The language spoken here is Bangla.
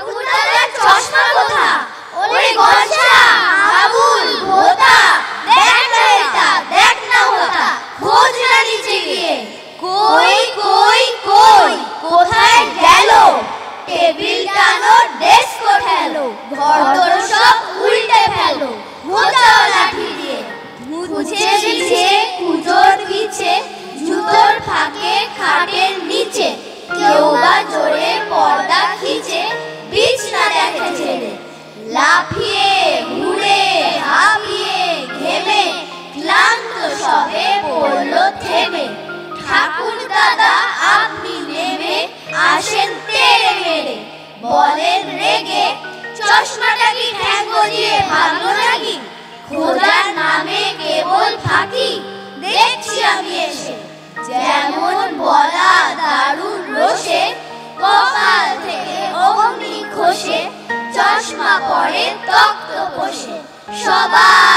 ঠাকুর দাদার চশমা কোথা? ওরে গলসা আবুল ভোতা, দেখ না এটা দেখ না ওটা, খোঁজ না নিচে গিয়ে। কই কই কই কোথায় গেল? টেবিল টানো ডেস্ক ঠেলো, ঘরদোর সব উল্টে ফেলো, ঘোচাও লাঠি দিয়ে। মুছে দিছে কুজোর পিছে, জুতোর ফাঁকে খাটের নিচে, কেউ বা জোরে পর্দা খিচে, বিছনা দেখে ছেড়ে। লাফিয়ে ঘুরে হাঁপিয়ে ঘেমে, ক্লান্ত সবে পড়ল থেমে। ঠাকুর দাদা আপনি নেমে আসেন তেড়ে মেরে, বলেন রেগে, চশমাটা কি ঠ্যাঙ্গো দিয়ে ভাঙলো নাকি? খোঁজার নামে কেবল ফাঁকি দেখছি আমি এসে। যেমন বলা দারুণ রোষে, কপাল থেকে অগ্নি খসে, চশমা পরে তক্ত কষে। সবাই